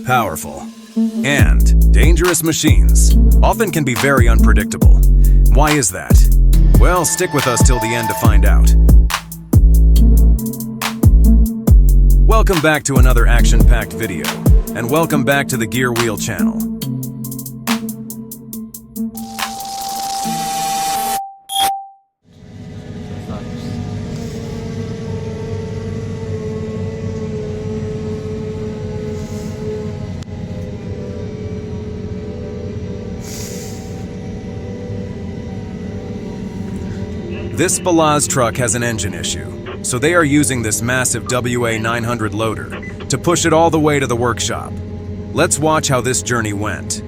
powerful, and dangerous machines often can be very unpredictable. Why is that? Well, stick with us till the end to find out. Welcome back to another action-packed video, and welcome back to the Gear Wheel channel. This Balaz truck has an engine issue, so they are using this massive WA900 loader to push it all the way to the workshop. Let's watch how this journey went.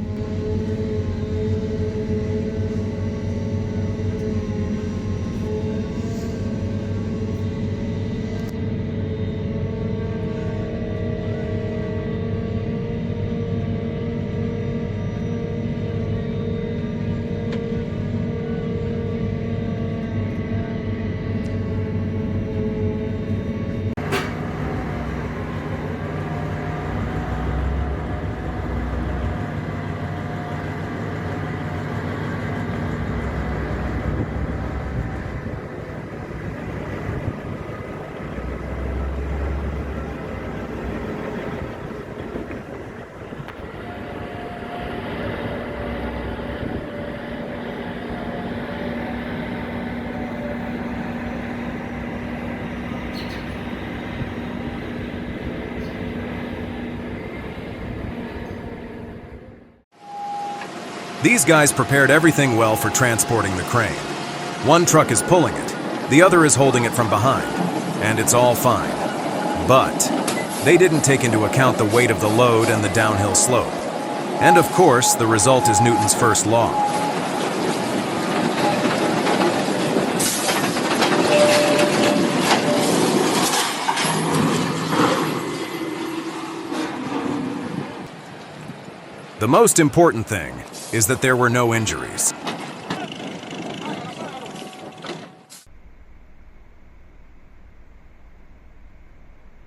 These guys prepared everything well for transporting the crane. One truck is pulling it, the other is holding it from behind, and it's all fine. But they didn't take into account the weight of the load and the downhill slope. And of course, the result is Newton's first law. The most important thing is that there were no injuries.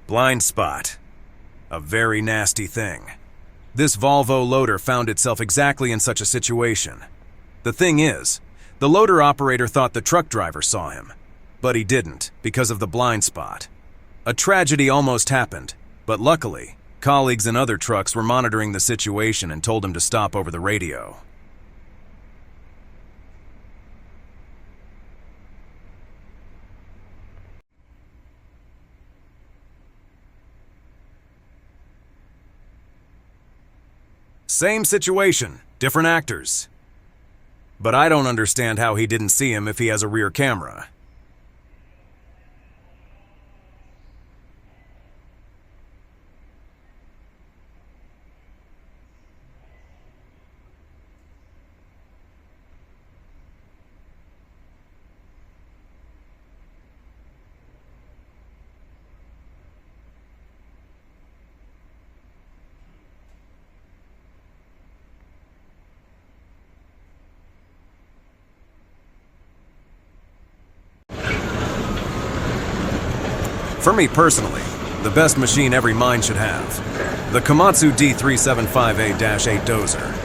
Blind spot. A very nasty thing. This Volvo loader found itself exactly in such a situation. The thing is, the loader operator thought the truck driver saw him, but he didn't because of the blind spot. A tragedy almost happened, but luckily, colleagues in other trucks were monitoring the situation and told him to stop over the radio. Same situation, different actors. But I don't understand how he didn't see him if he has a rear camera. For me personally, the best machine every mine should have. The Komatsu D375A-8 dozer.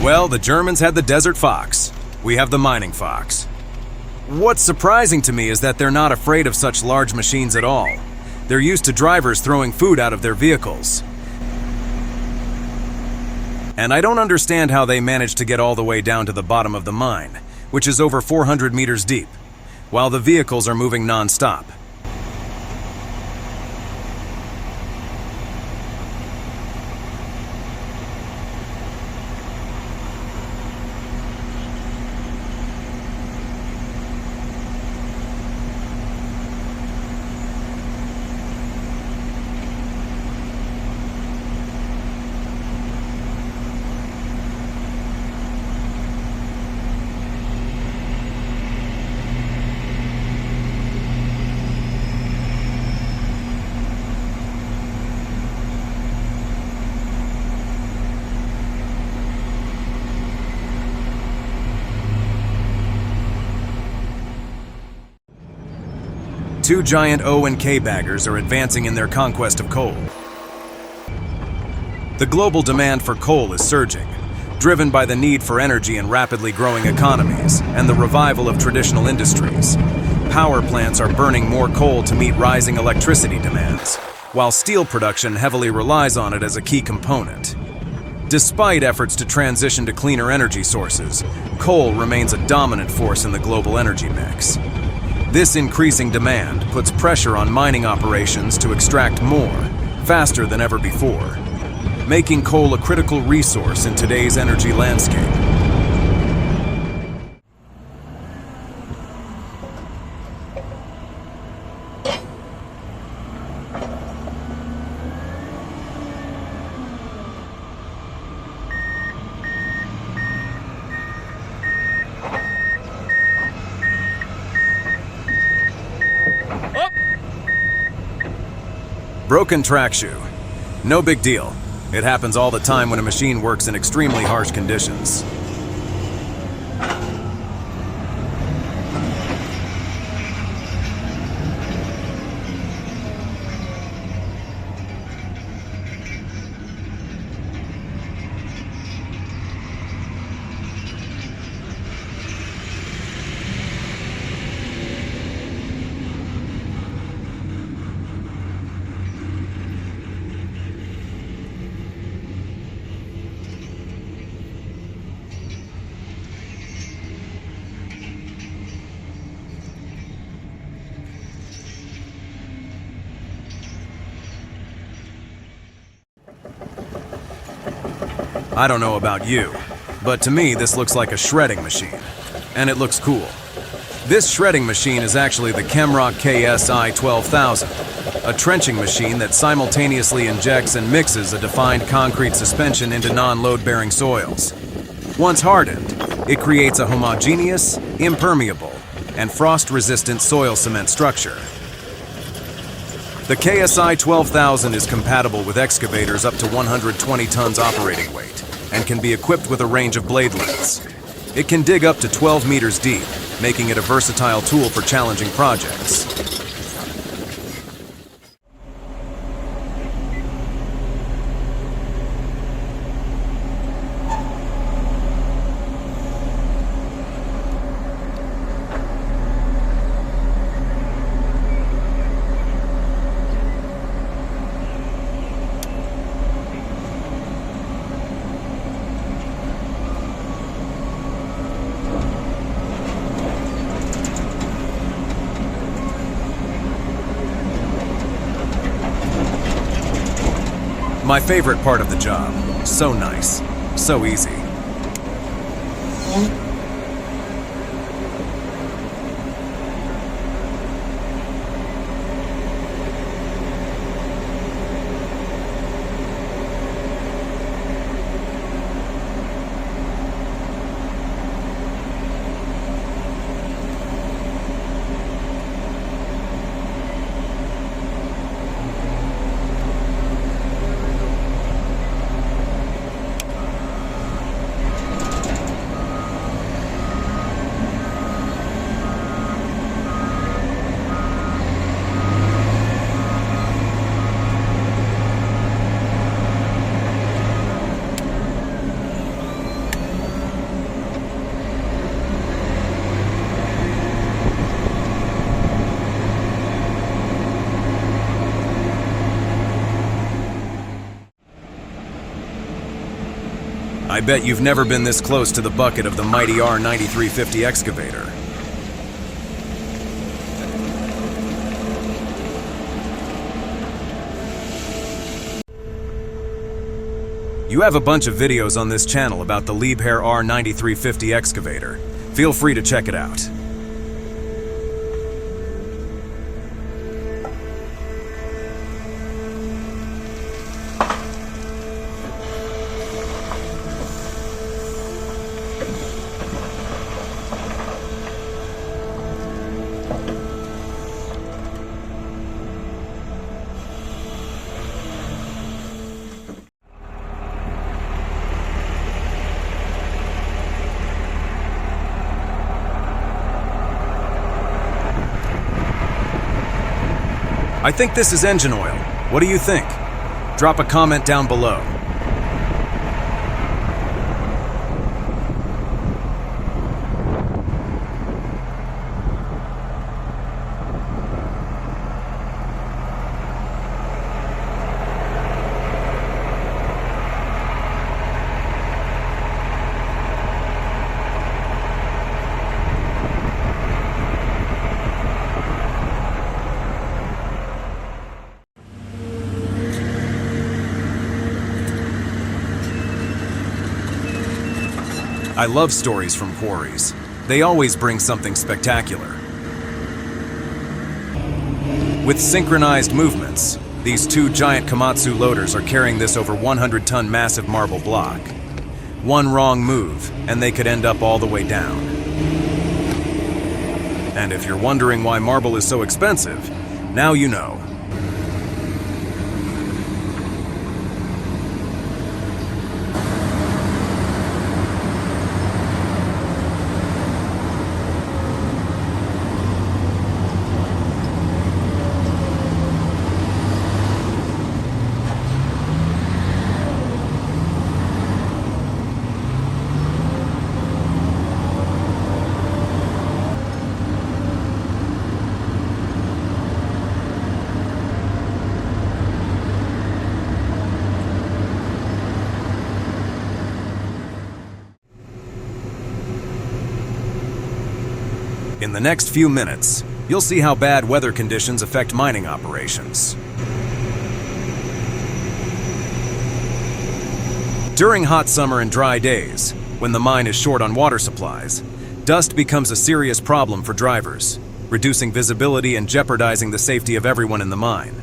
Well, the Germans had the Desert Fox. We have the Mining Fox. What's surprising to me is that they're not afraid of such large machines at all. They're used to drivers throwing food out of their vehicles. And I don't understand how they managed to get all the way down to the bottom of the mine, which is over 400 meters deep. while the vehicles are moving non-stop. Two giant O and K baggers are advancing in their conquest of coal. The global demand for coal is surging, driven by the need for energy in rapidly growing economies and the revival of traditional industries. Power plants are burning more coal to meet rising electricity demands, while steel production heavily relies on it as a key component. Despite efforts to transition to cleaner energy sources, coal remains a dominant force in the global energy mix. This increasing demand puts pressure on mining operations to extract more, faster than ever before, making coal a critical resource in today's energy landscape. Broken track shoe. No big deal. It happens all the time when a machine works in extremely harsh conditions. I don't know about you, but to me this looks like a shredding machine, and it looks cool. This shredding machine is actually the Chemrock KSI 12000, a trenching machine that simultaneously injects and mixes a defined concrete suspension into non-load-bearing soils. Once hardened, it creates a homogeneous, impermeable, and frost-resistant soil cement structure. The KSI 12000 is compatible with excavators up to 120 tons operating weight and can be equipped with a range of blade lengths. It can dig up to 12 meters deep, making it a versatile tool for challenging projects. My favorite part of the job. So nice. So easy. I bet you've never been this close to the bucket of the mighty R9350 excavator. You have a bunch of videos on this channel about the Liebherr R9350 excavator. Feel free to check it out. I think this is engine oil. What do you think? Drop a comment down below. I love stories from quarries. They always bring something spectacular. With synchronized movements, these two giant Komatsu loaders are carrying this over 100-ton massive marble block. One wrong move, and they could end up all the way down. And if you're wondering why marble is so expensive, now you know. In the next few minutes, you'll see how bad weather conditions affect mining operations. During hot summer and dry days, when the mine is short on water supplies, dust becomes a serious problem for drivers, reducing visibility and jeopardizing the safety of everyone in the mine.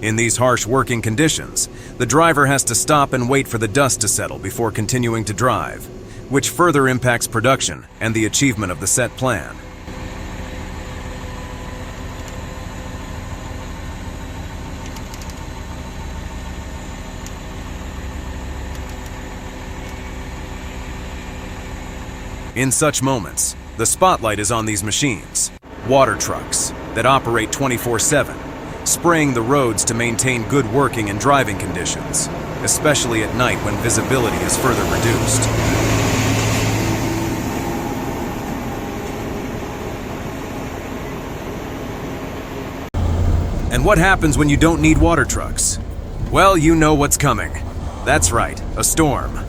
In these harsh working conditions, the driver has to stop and wait for the dust to settle before continuing to drive, which further impacts production and the achievement of the set plan. In such moments, the spotlight is on these machines, water trucks, that operate 24/7, spraying the roads to maintain good working and driving conditions, especially at night when visibility is further reduced. And what happens when you don't need water trucks? Well, you know what's coming. That's right, a storm.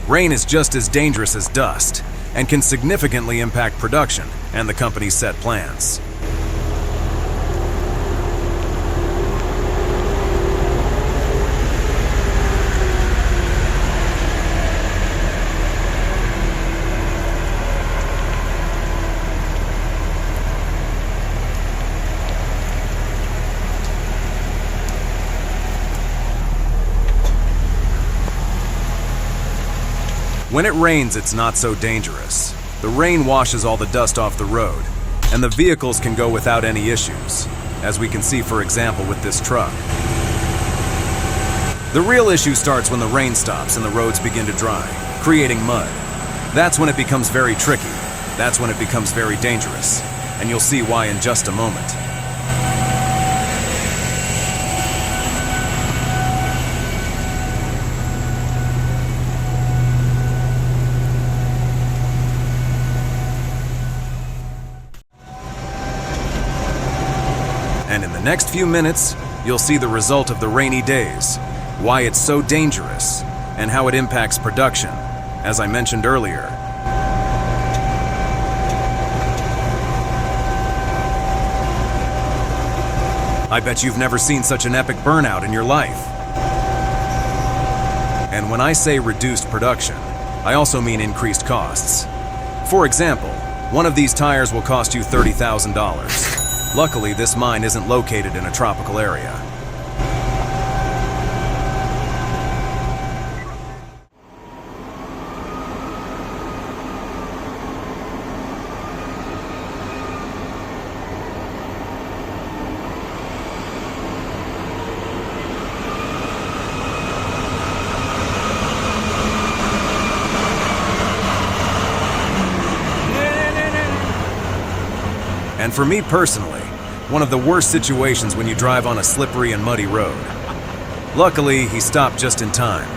Rain is just as dangerous as dust and can significantly impact production and the company's set plans. When it rains, it's not so dangerous. The rain washes all the dust off the road, and the vehicles can go without any issues, as we can see, for example, with this truck. The real issue starts when the rain stops and the roads begin to dry, creating mud. That's when it becomes very tricky. That's when it becomes very dangerous, and you'll see why in just a moment. And in the next few minutes, you'll see the result of the rainy days, why it's so dangerous, and how it impacts production, as I mentioned earlier. I bet you've never seen such an epic burnout in your life. And when I say reduced production, I also mean increased costs. For example, one of these tires will cost you $30,000. Luckily, this mine isn't located in a tropical area. And for me personally, one of the worst situations when you drive on a slippery and muddy road. Luckily, he stopped just in time.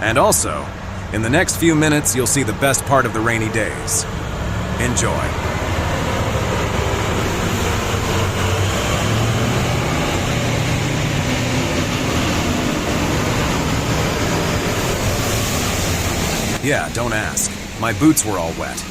And also, in the next few minutes, you'll see the best part of the rainy days. Enjoy. Yeah, don't ask. My boots were all wet.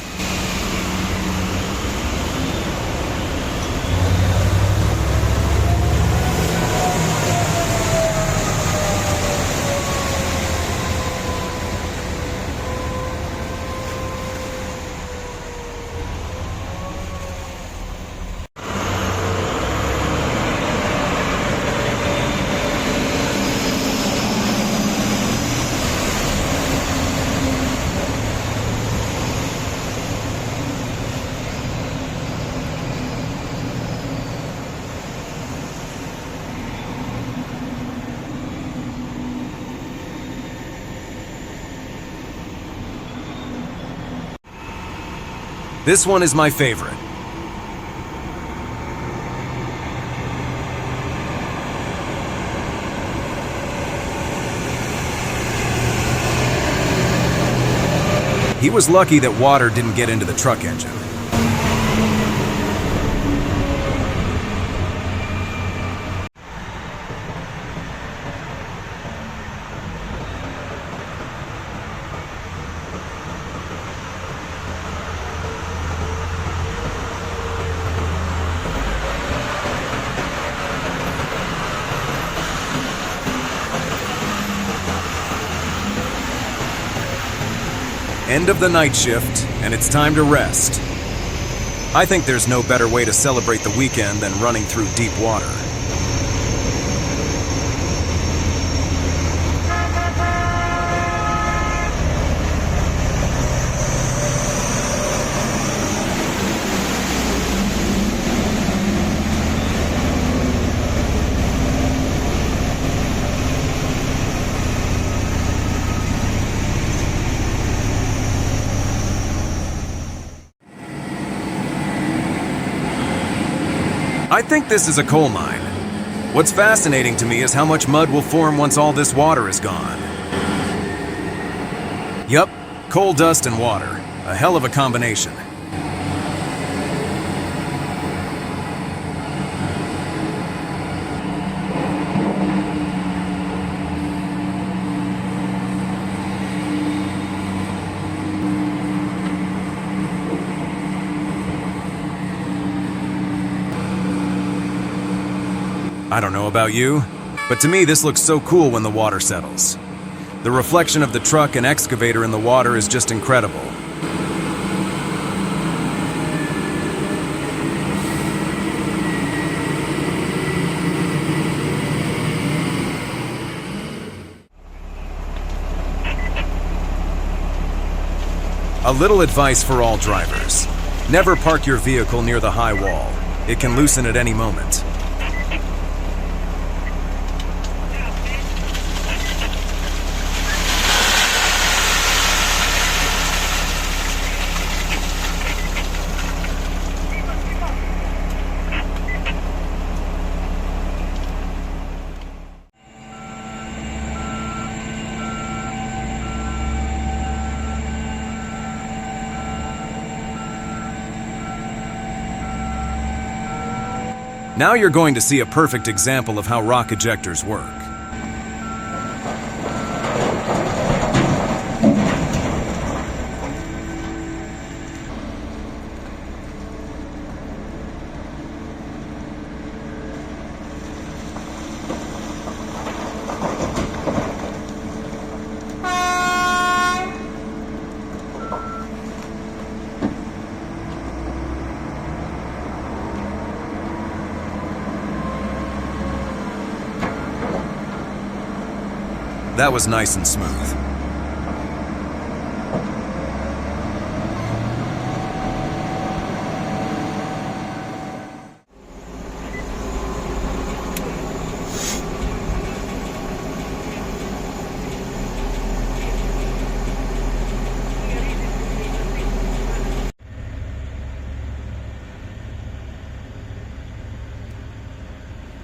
This one is my favorite. He was lucky that water didn't get into the truck engine. End of the night shift, and it's time to rest. I think there's no better way to celebrate the weekend than running through deep water. I think this is a coal mine. What's fascinating to me is how much mud will form once all this water is gone. Yup, coal dust and water. A hell of a combination. I don't know about you, but to me this looks so cool when the water settles. The reflection of the truck and excavator in the water is just incredible. A little advice for all drivers. Never park your vehicle near the high wall. It can loosen at any moment. Now you're going to see a perfect example of how rock ejectors work. That was nice and smooth.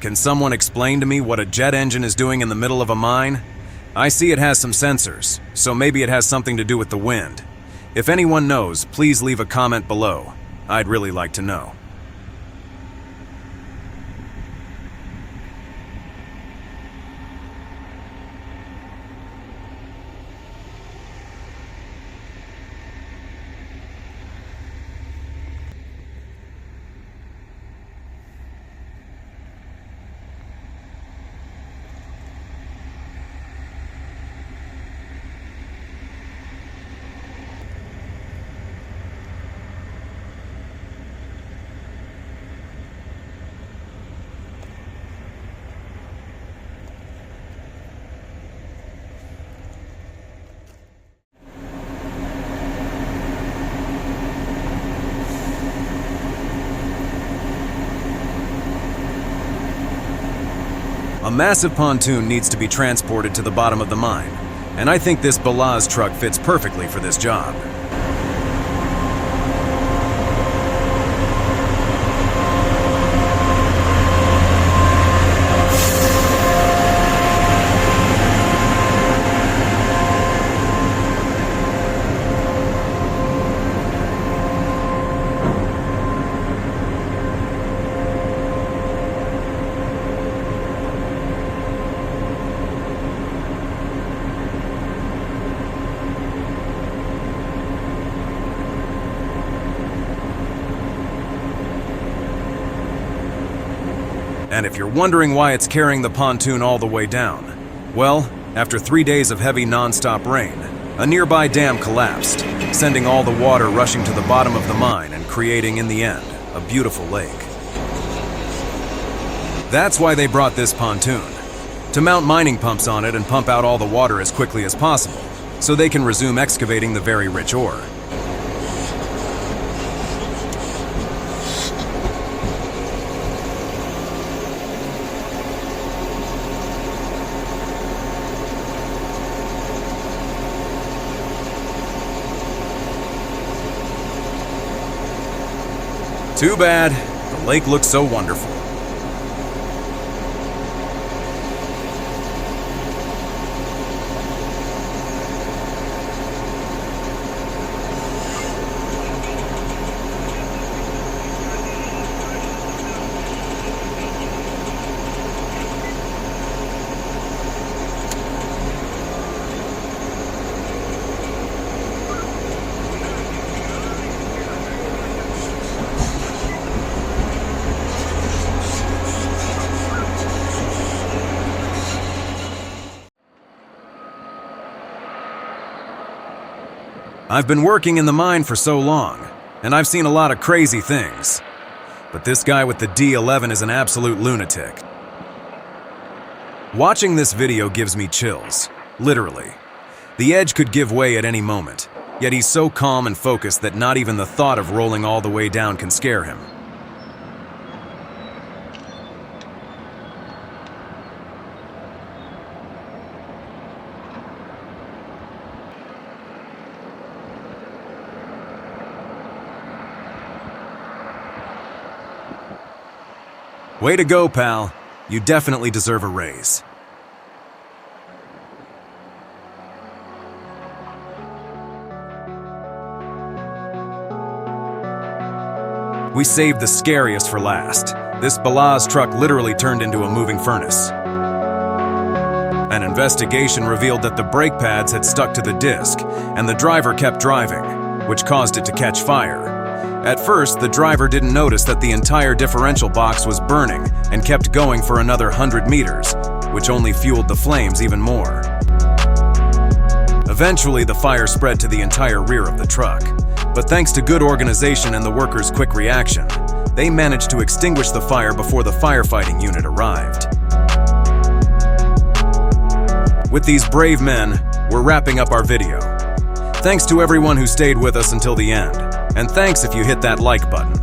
Can someone explain to me what a jet engine is doing in the middle of a mine? I see it has some sensors, so maybe it has something to do with the wind. If anyone knows, please leave a comment below. I'd really like to know. A massive pontoon needs to be transported to the bottom of the mine, and I think this Balaz truck fits perfectly for this job. And if you're wondering why it's carrying the pontoon all the way down, well, after 3 days of heavy non-stop rain, a nearby dam collapsed, sending all the water rushing to the bottom of the mine and creating, in the end, a beautiful lake. That's why they brought this pontoon, to mount mining pumps on it and pump out all the water as quickly as possible, so they can resume excavating the very rich ore. Too bad. The lake looks so wonderful. I've been working in the mine for so long, and I've seen a lot of crazy things. But this guy with the D11 is an absolute lunatic. Watching this video gives me chills, literally. The edge could give way at any moment, yet he's so calm and focused that not even the thought of rolling all the way down can scare him. Way to go, pal. You definitely deserve a raise. We saved the scariest for last. This Balaz truck literally turned into a moving furnace. An investigation revealed that the brake pads had stuck to the disc, and the driver kept driving, which caused it to catch fire. At first, the driver didn't notice that the entire differential box was burning and kept going for another 100 meters, which only fueled the flames even more. Eventually, the fire spread to the entire rear of the truck, but thanks to good organization and the workers' quick reaction, they managed to extinguish the fire before the firefighting unit arrived. With these brave men, we're wrapping up our video. Thanks to everyone who stayed with us until the end, and thanks if you hit that like button.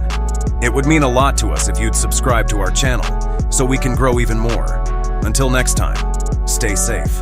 It would mean a lot to us if you'd subscribe to our channel, so we can grow even more. Until next time, stay safe.